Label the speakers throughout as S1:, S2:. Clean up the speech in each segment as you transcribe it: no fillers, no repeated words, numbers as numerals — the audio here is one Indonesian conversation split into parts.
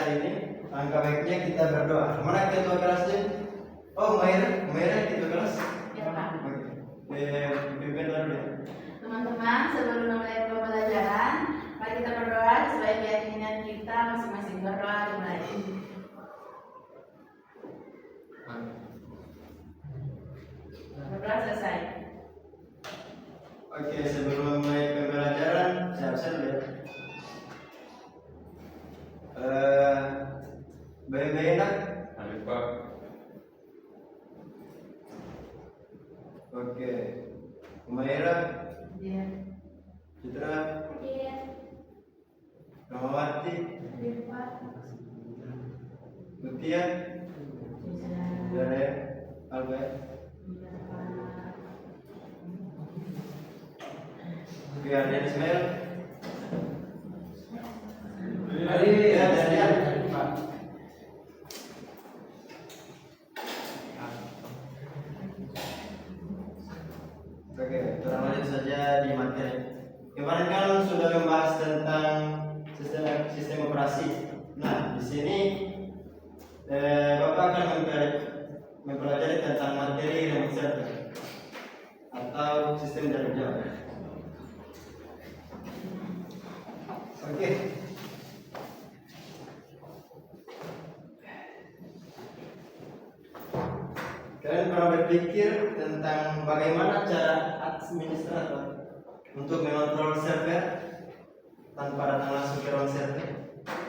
S1: hari ini, angka baiknya kita berdoa. Mana ketua kelasnya? Oh, Maira ketua kelas.
S2: Ya, Pak.
S1: Pimpin dulu ya.
S2: Teman-teman, sebelum memulai pembelajaran, mari kita berdoa sesuai keyakinan kita masing-masing. Berdoa dimulai. Berdoa selesai.
S1: Oke, sebelum mulai pembelajaran, siap-siap ya. Baik-baik nak?
S3: Baik, Pak.
S1: Oke. Umaira,
S2: Iya.
S1: Citra,
S2: Iya.
S1: Ramawati,
S2: Iya, Pak.
S1: Mutia, Dare, Albert. Oke, Ardian Ismail. Ya, Ardian. Oke, kita lanjut saja di materi. Kemarin kan sudah membahas tentang sistem operasi. Nah, di sini Bapak akan mempelajari tentang materi remote server atau sistem jarak jauh. Oke. Kalian pernah berpikir tentang bagaimana cara administrator untuk mengontrol server tanpa datang langsung ke ruang server?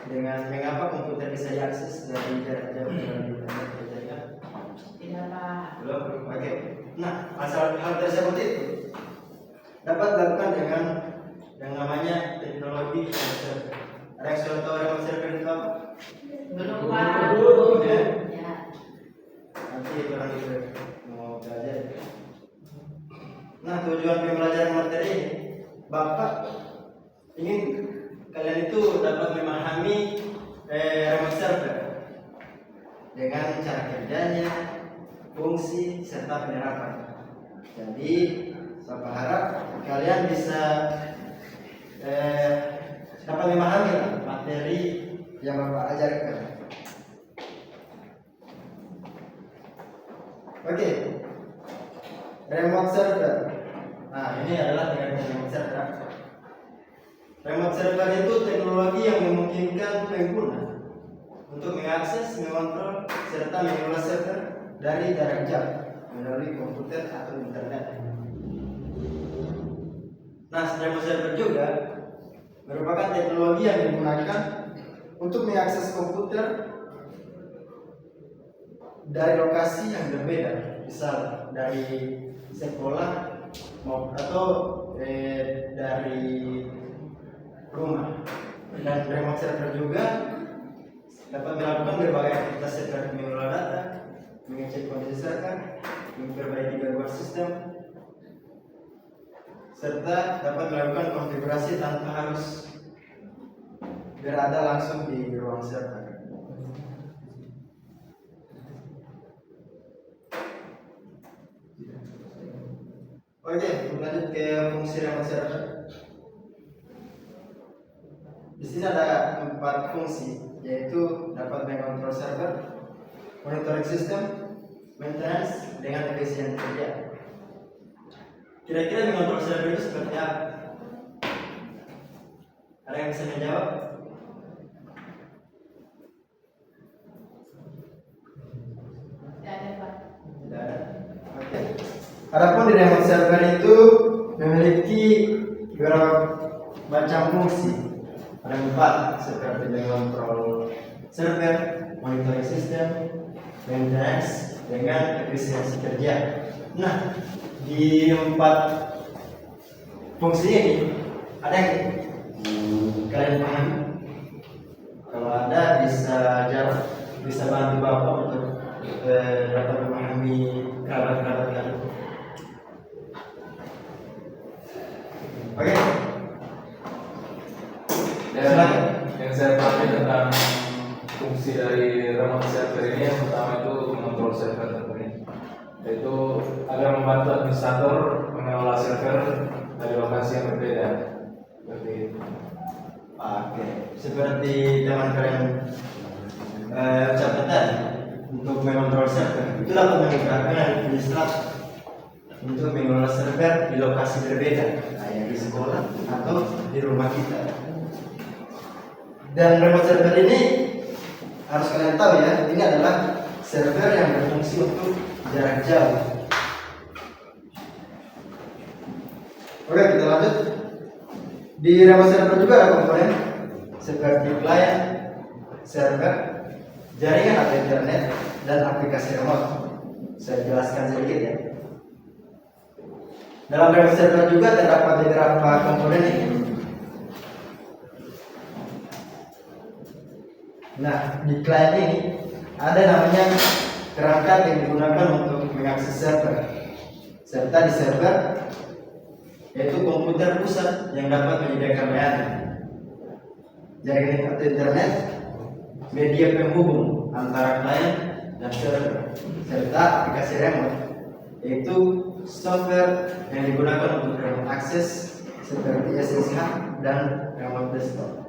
S1: Dengan mengapa komputer bisa diakses dari jarak jauh melalui internet jaringan?
S2: Tidak, Pak.
S1: Belum. Oke. Nah, hal tersebut itu dapat dilakukan dengan yang namanya teknologi remote server. Ada yang sudah tahu remote server itu apa?
S2: Belum, Pak.
S1: Ya.
S2: Ya.
S1: Nanti orang itu mau belajar. Nah, tujuan pembelajaran materi ini, Bapak ingin kalian itu dapat memahami remote server dengan cara kerjanya, fungsi serta penerapan. Jadi, Bapak harap kalian bisa dapat memahami materi yang Bapak ajarkan. Oke, remote server. Nah, ini adalah remote server. Remote server itu teknologi yang memungkinkan pengguna untuk mengakses, mengontrol, serta mengelola server dari jarak jauh melalui komputer atau internet. Nah, remote server juga merupakan teknologi yang digunakan untuk mengakses komputer dari lokasi yang berbeda, misal dari sekolah atau dari rumah. Dan remote server juga dapat melakukan berbagai aktivitas seperti mengelola data, mengecek kondisi server, memperbaiki gangguan sistem, serta dapat melakukan konfigurasi tanpa harus berada langsung di ruang server. Oke, lanjut ke fungsi remote server. Di sini ada 4 fungsi, yaitu dapat mengontrol server, monitoring sistem, maintenance, dengan efisien kerja. Kira-kira mengontrol server itu seperti apa? Ada yang bisa menjawab?
S2: Tidak ada, Pak.
S1: Tidak ada. Oke. Adapun di remote server itu memiliki beberapa macam fungsi. Ada 4 seperti mengontrol server, monitoring sistem, maintenance, dengan efisiensi kerja. Nah, di 4 fungsi ini ada yang kalian paham? Kalau ada bisa jawab, bisa bantu Bapak untuk dapat memahami kerabat-kerabat kalian. Oke.
S3: Yang saya pahami tentang fungsi dari remote server ini, yang pertama itu mengontrol server tentunya, yaitu agar membantu administrator mengelola server dari lokasi yang berbeda. Seperti itu.
S1: Oke, seperti teman kalian itu dapat menggerakkan administrator untuk mengelola server di lokasi berbeda, kayak di sekolah atau di rumah kita. Dan remote server ini harus kalian tahu ya, ini adalah server yang berfungsi untuk jarak jauh. Oke, kita lanjut. Di remote server juga ada komponen seperti client, server, jaringan atau internet, dan aplikasi remote. Saya jelaskan sedikit ya. Dalam remote server juga terdapat beberapa komponen ini. Nah, di client ini ada namanya perangkat yang digunakan untuk mengakses server. Serta di server yaitu komputer pusat yang dapat menyediakan layanan, jaringan atau internet, media penghubung antara klien dan server, serta aplikasi remote, yaitu software yang digunakan untuk remote access seperti SSH dan remote desktop.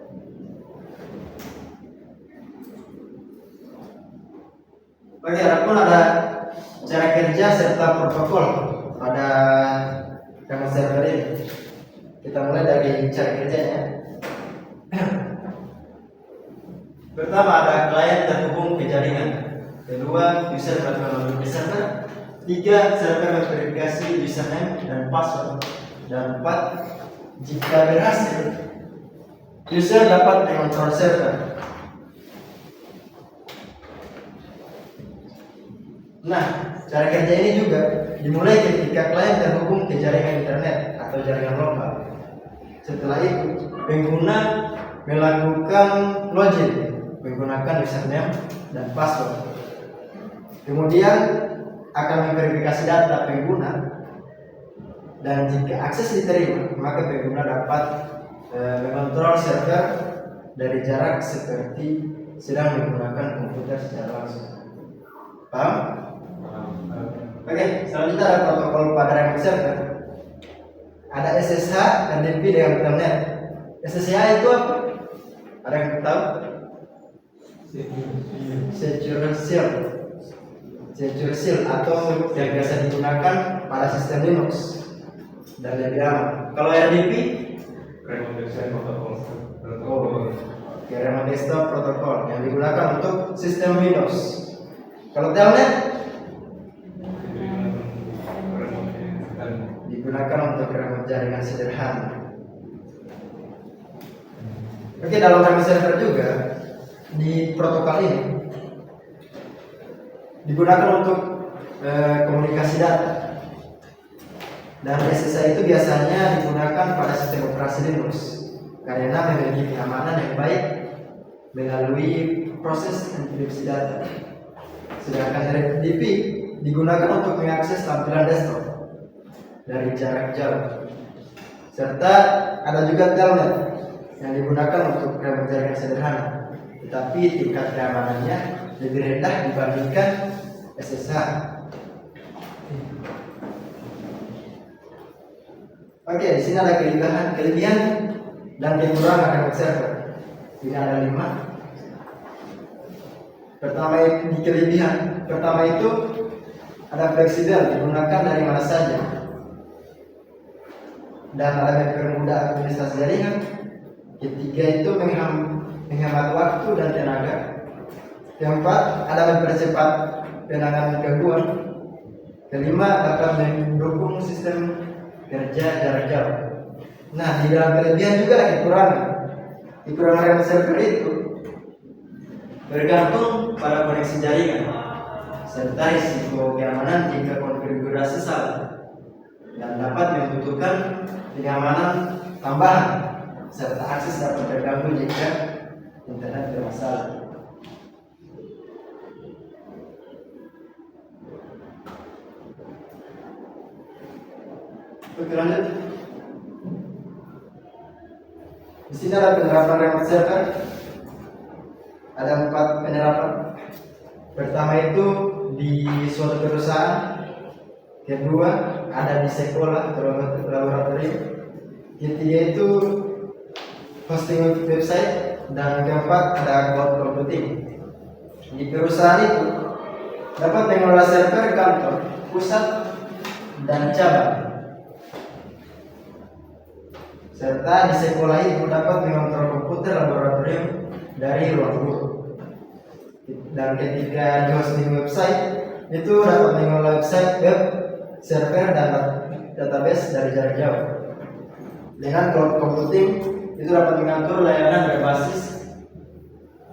S1: Oke, adapun ada cara kerja serta protokol pada remote server ini. Kita mulai dari cara kerjanya. Pertama, ada klien terhubung ke jaringan. Kedua, user berlogin ke server. Tiga, server memverifikasi username dan password. Dan empat, jika berhasil, user dapat mengontrol server. Nah, cara kerja ini juga dimulai ketika klien terhubung ke jaringan internet atau jaringan lokal. Setelah itu, pengguna melakukan login menggunakan username dan password. Kemudian akan memverifikasi data pengguna, dan jika akses diterima, maka pengguna dapat mengontrol server dari jarak seperti sedang menggunakan komputer secara langsung. Paham? Oke, selanjutnya ada protokol pada remote server. Ada SSH, RDP dengan internet. SSH itu apa? Ada yang tahu? Secure seal atau yang biasa digunakan pada sistem Linux dan lebih aman. Kalau RDP?
S3: Remote Desktop Protocol.
S1: Remote Desktop Protocol yang digunakan untuk sistem Windows. Kalau Telnet? Digunakan untuk remote jaringan sederhana. Oke, dalam remote server juga di protokol ini digunakan untuk komunikasi data. Dan SSH itu biasanya digunakan pada sistem operasi Linux karena memiliki keamanan yang baik melalui proses enkripsi data. Sedangkan RDP digunakan untuk mengakses tampilan desktop dari jarak jauh. Serta ada juga Telnet yang digunakan untuk remote jaringan sederhana, tetapi tingkat keamanannya lebih rendah dibandingkan SSH. Oke, di sini ada kelebihan dan kekurangan remote server. Ini ada 5. Pertama, di kelebihan pertama itu ada fleksibel, digunakan dari mana saja, dan ada mempermudah administrasi jaringan. Ketiga itu menghemat waktu dan tenaga. Keempat, ada mempercepat penanganan gangguan. Kelima, dapat mendukung sistem kerja jarak jauh. Nah, di dalam kelebihan juga ada kekurangan. Kekurangan remote server itu bergantung pada koneksi jaringan serta risiko keamanan jika konfigurasi salah, dan dapat membutuhkan pengamanan tambahan serta akses dapat terganggu jika internet bermasalah. Oke, lanjut. Di sini ada penerapan remote server. Ada 4 penerapan. Pertama itu di suatu perusahaan. Kedua ada di sekolah atau laboratorium. Ketiga itu hosting website, dan keempat ada cloud computing. Di perusahaan itu dapat mengelola server kantor, pusat, dan cabang. Serta di sekolah itu dapat mengontrol komputer laboratorium dari ruang guru. Dan ketika di hosting website itu dapat mengelola website, web, server, dan database dari jarak jauh. Dengan cloud computing itu dapat mengatur layanan berbasis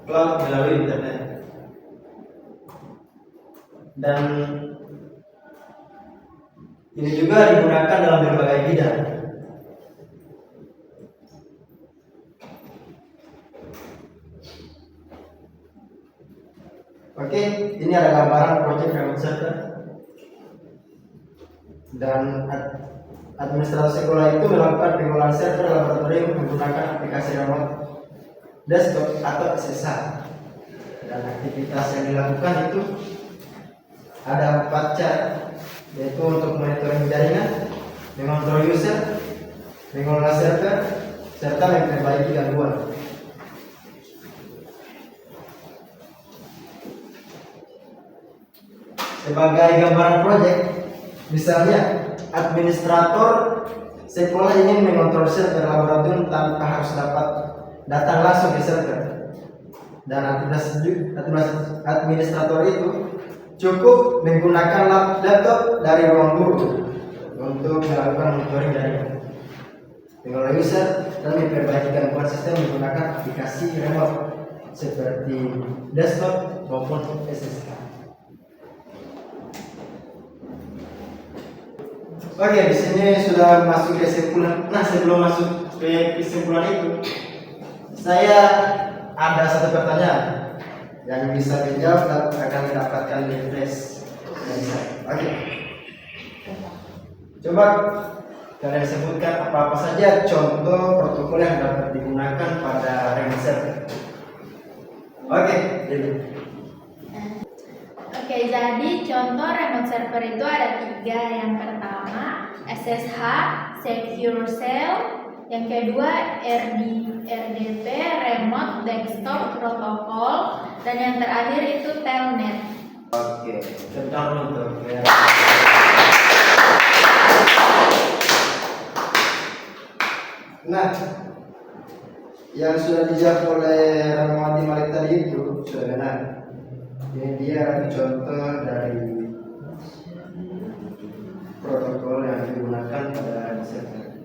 S1: cloud melalui internet. Dan ini juga digunakan dalam berbagai bidang. Oke, ini ada gambaran project remote server. Dan administrator sekolah itu melakukan pengelolaan server laboratorium menggunakan aplikasi remote desktop atau SSH. Dan aktivitas yang dilakukan itu ada 4 cara, yaitu untuk monitoring jaringan, mengontrol user, mengelola server, serta memperbaiki gangguan. Sebagai gambaran proyek, misalnya administrator sekolah ingin mengontrol server laboratorium tanpa harus dapat datang langsung ke server, dan administrator itu cukup menggunakan laptop dari ruang guru untuk melakukan monitoring jaringan, mengelola user, dan memperbaiki gangguan sistem menggunakan aplikasi remote seperti desktop maupun SSH. Oke, di sini sudah masuk kesimpulan. Nah, sebelum masuk ke kesimpulan itu, saya ada satu pertanyaan yang bisa dijawab dan akan mendapatkan refresh dari saya. Oke. Coba kalian sebutkan apa-apa saja contoh protokol yang dapat digunakan pada remote server. Oke, jadi.
S4: Oke, jadi contoh remote server itu ada 3. Yang pertama SSH, Secure Shell. Yang kedua RDP, Remote Desktop Protocol. Dan yang terakhir itu Telnet.
S1: Oke, tentang untuk ya. Nah, yang sudah dijawab oleh Rahmawati Malik tadi itu sudah benar. Ini dia contoh dari protokol yang digunakan pada server.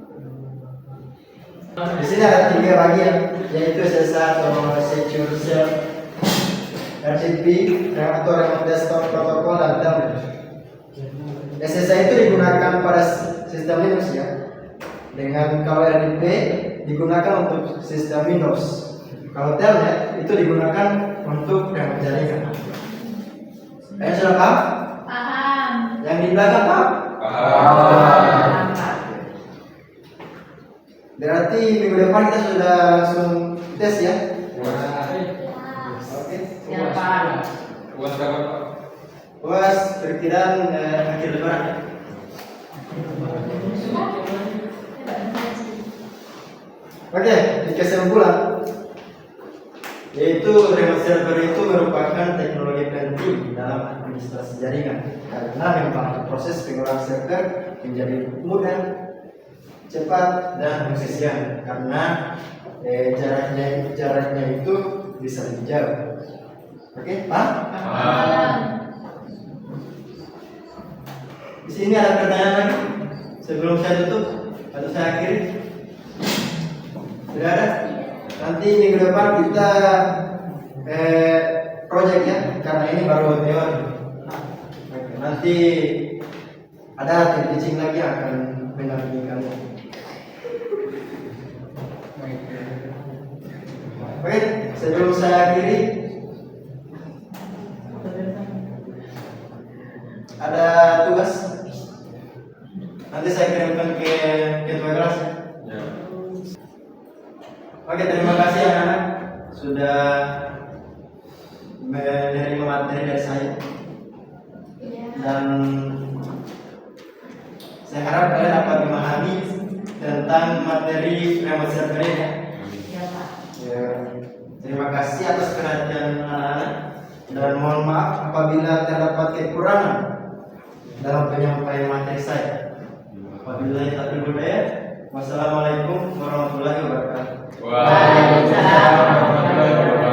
S1: Di sini ada 3 bagian, yaitu SSH atau Secure Shell, RDP atau Remote Desktop Protocol, dan Telnet. SSH itu digunakan pada sistem Linux ya. Dengan kalau RDP digunakan untuk sistem Windows. Kalau Telnet itu digunakan untuk remote jaringan. Kalian sudah paham?
S4: Paham.
S1: Yang di belakang paham?
S3: Paham.
S1: Berarti minggu depan kita sudah langsung tes ya? Oke.
S2: Siapa?
S3: Buat berapa, Pak?
S1: UAS perkiraan akhir lebaran ya? Oke, di kesimpulan, yaitu remote server itu merupakan teknologi penting dalam administrasi jaringan karena membantu proses pengolahan server menjadi mudah, cepat, dan efisien karena jaraknya itu bisa lebih jauh. Oke, Pak?
S4: Paham.
S1: Di sini ada pertanyaan lagi sebelum saya tutup atau saya akhiri? Sudah ada? Nanti minggu depan kita project ya, karena ini baru teori. Oke, nanti ada tim teaching lagi yang akan mendampingi kamu. Oke, sebelum saya akhiri, ada tugas. Nanti saya kirimkan ke ketua kelas ya.
S3: Ya.
S1: Oke, terima kasih anak-anak sudah menerima materi dari saya. Dan saya harap kalian dapat memahami tentang materi remote server ini ya. Ya, terima kasih atas perhatian anak-anak dan mohon maaf apabila apabila terdapat kekurangan dalam penyampaian materi saya. Wabillahi taufiq wal hidayah. Wassalamualaikum warahmatullahi wabarakatuh.
S3: Waalaikumsalam warahmatullahi wabarakatuh.